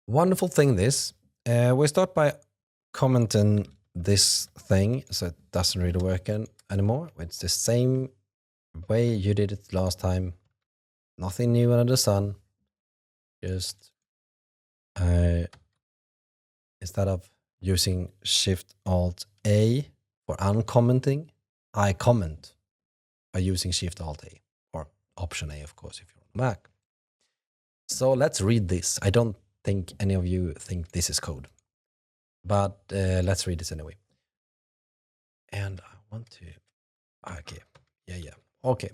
Wonderful thing this. We start by commenting this thing so it doesn't really work anymore. It's the same way you did it last time. Nothing new under the sun. Just instead of using Shift Alt A for uncommenting, I comment by using Shift Alt A or Option A, of course, if you're on Mac. So let's read this. I don't think any of you think this is code, but let's read this anyway. And I want to, okay, yeah. Okay,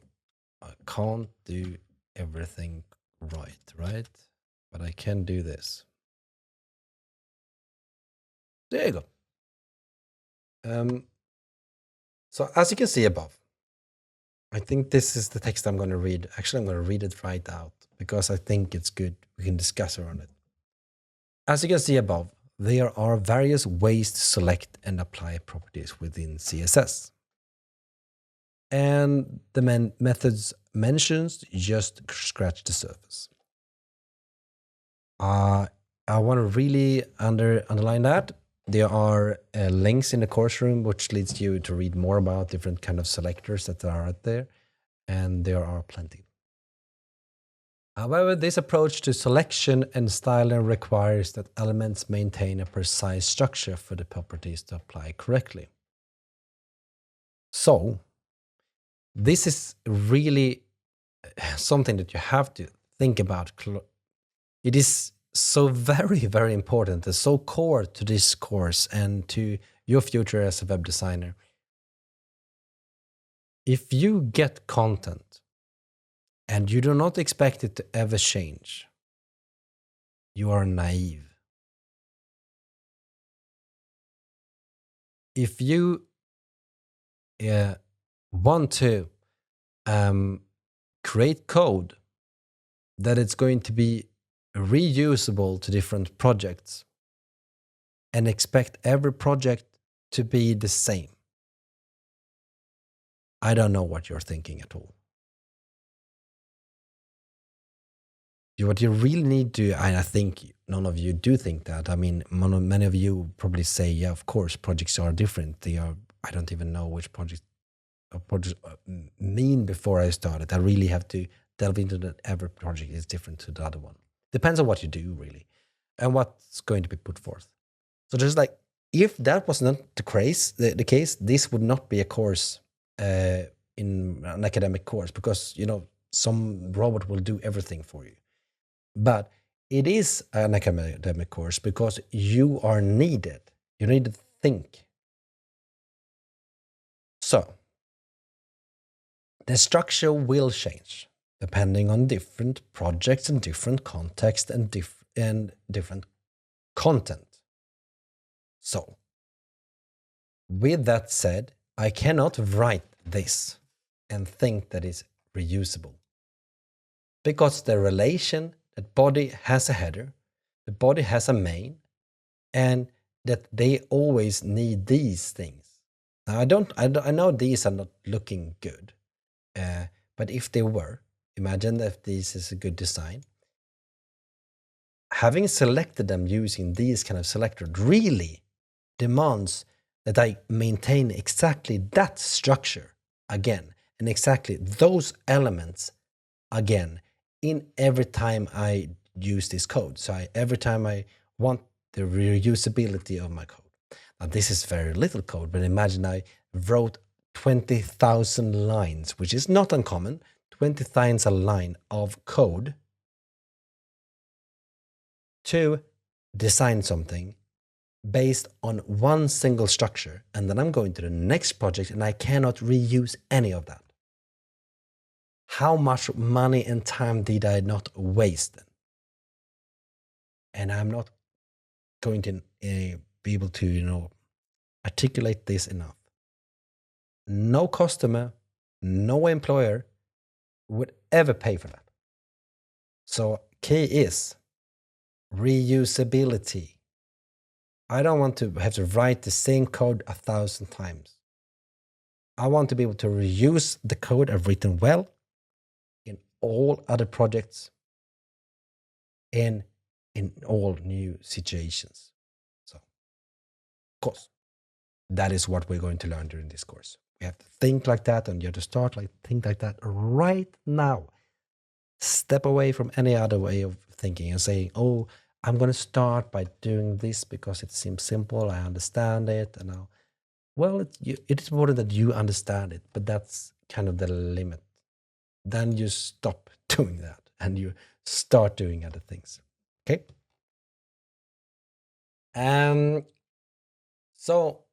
I can't do everything right? But I can do this. There you go. So as you can see above, I think this is the text I'm going to read. Actually, I'm going to read it right out because I think it's good. We can discuss around it. As you can see above, there are various ways to select and apply properties within CSS. And the methods mentioned just scratch the surface. I want to really underline that. There are links in the course room which leads you to read more about different kind of selectors that are out there, and there are plenty. However, this approach to selection and styling requires that elements maintain a precise structure for the properties to apply correctly. So, this is really something that you have to think about. It is so very, very important and so core to this course and to your future as a web designer. If you get content and you do not expect it to ever change, you are naive. If you want to create code that it's going to be reusable to different projects and expect every project to be the same, I don't know what you're thinking at all. What you really need to, and I think none of you do think that. I mean, many of you probably say, yeah, of course, projects are different. They are, I don't even know which projects mean before I started. I really have to delve into that every project is different to the other one. Depends on what you do, really, and what's going to be put forth. So just like, if that was not the case, this would not be a course in an academic course, because, you know, some robot will do everything for you. But it is an academic course because you are needed. You need to think. So, the structure will change depending on different projects and different context and different content. So, with that said, I cannot write this and think that it's reusable, because the relation that body has a header, the body has a main, and that they always need these things. Now, I know these are not looking good, but if they were, imagine that this is a good design. Having selected them using these kind of selectors really demands that I maintain exactly that structure again, and exactly those elements again in every time I use this code. So every time I want the reusability of my code. Now, this is very little code, but imagine I wrote 20,000 lines, which is not uncommon, 20,000 a line of code to design something based on one single structure, and then I'm going to the next project and I cannot reuse any of that. How much money and time did I not waste then? And I'm not going to be able to, you know, articulate this enough. No customer, no employer would ever pay for that. So key is reusability. I don't want to have to write the same code 1,000 times. I want to be able to reuse the code I've written well in all other projects, in in all new situations. So, of course, that is what we're going to learn during this course. We have to think like that, and you have to start like think like that right now. Step away from any other way of thinking and saying, "Oh, I'm going to start by doing this because it seems simple. I understand it, and now." Well, it is important that you understand it, but that's kind of the limit. Then you stop doing that and you start doing other things. Okay. Um, so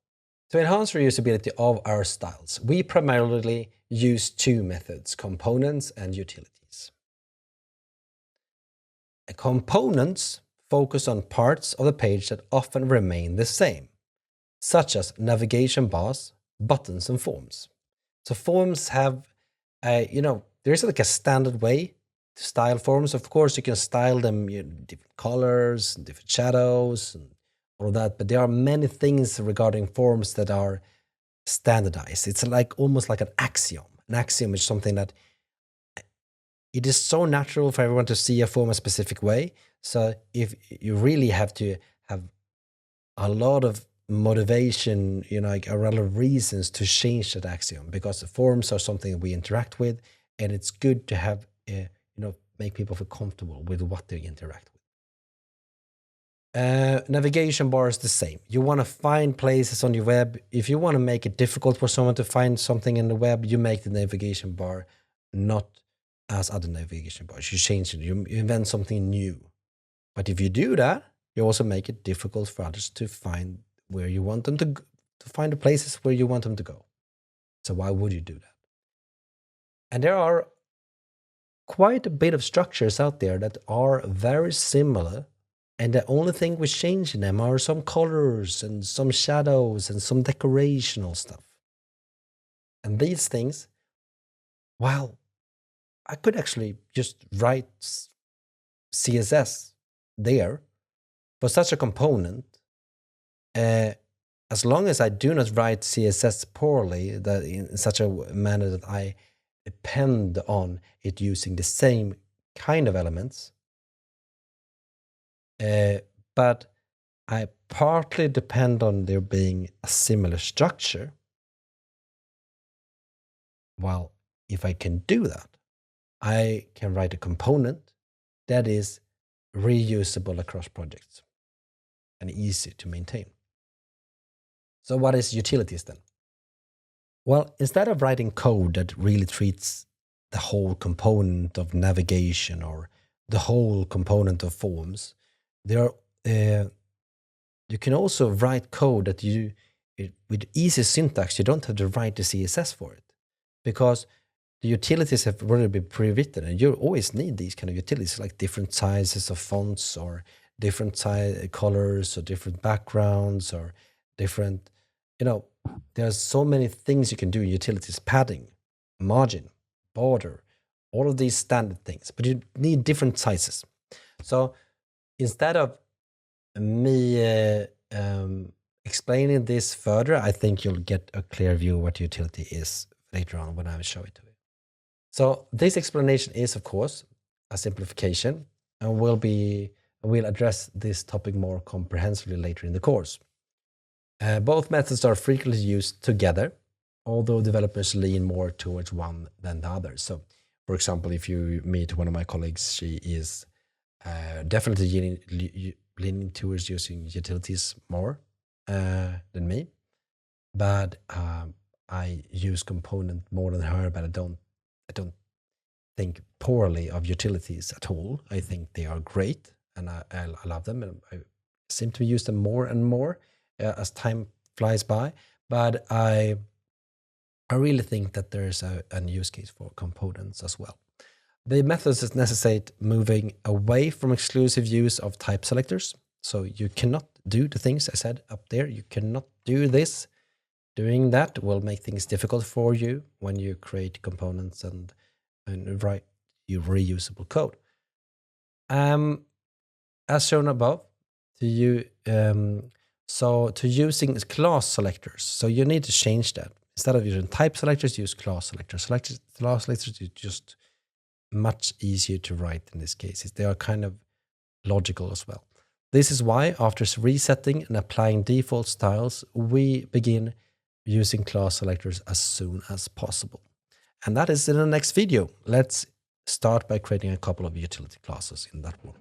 to enhance reusability of our styles, we primarily use two methods: components and utilities. Components focus on parts of the page that often remain the same, such as navigation bars, buttons, and forms. So forms have, there's like a standard way to style forms. Of course, you can style them in different colors, different shadows, and all of that. But there are many things regarding forms that are standardized. It's like almost like an axiom. An axiom is something that it is so natural for everyone to see a form a specific way. So if you really have to have a lot of motivation, like a lot of reasons to change that axiom, because the forms are something we interact with, and it's good to have, make people feel comfortable with what they interact with. Navigation bar is the same. You want to find places on your web. If you want to make it difficult for someone to find something in the web, you make the navigation bar not as other navigation bars. You change it. You invent something new. But if you do that, you also make it difficult for others to find where you want them to find the places where you want them to go. So why would you do that? And there are quite a bit of structures out there that are very similar, and the only thing we change in them are some colors and some shadows and some decorational stuff. And these things, well, I could actually just write CSS there for such a component, as long as I do not write CSS poorly, that in such a manner that I depend on it using the same kind of elements, but I partly depend on there being a similar structure. Well, if I can do that, I can write a component that is reusable across projects and easy to maintain. So what is utilities then? Well, instead of writing code that really treats the whole component of navigation or the whole component of forms, there you can also write code that with easy syntax, you don't have to write the CSS for it, because the utilities have already been pre-written, and you always need these kind of utilities, like different sizes of fonts or different colors or different backgrounds or different, there's so many things you can do in utilities: padding, margin, border, all of these standard things, but you need different sizes. So instead of me explaining this further, I think you'll get a clear view of what utility is later on when I show it to you. So this explanation is, of course, a simplification, and we'll address this topic more comprehensively later in the course. Both methods are frequently used together, although developers lean more towards one than the other. So, for example, if you meet one of my colleagues, she is definitely leaning towards using utilities more than me. But I use component more than her, but I don't think poorly of utilities at all. I think they are great, and I love them, and I seem to use them more and more as time flies by. But I really think that there is a use case for components as well. The methods necessitate moving away from exclusive use of type selectors. So you cannot do the things I said up there. You cannot do this. Doing that will make things difficult for you when you create components and write your reusable code. As shown above, so to using class selectors, so you need to change that. Instead of using type selectors, use class selectors. Class selectors is just much easier to write in this case. They are kind of logical as well. This is why after resetting and applying default styles, we begin using class selectors as soon as possible. And that is in the next video. Let's start by creating a couple of utility classes in that one.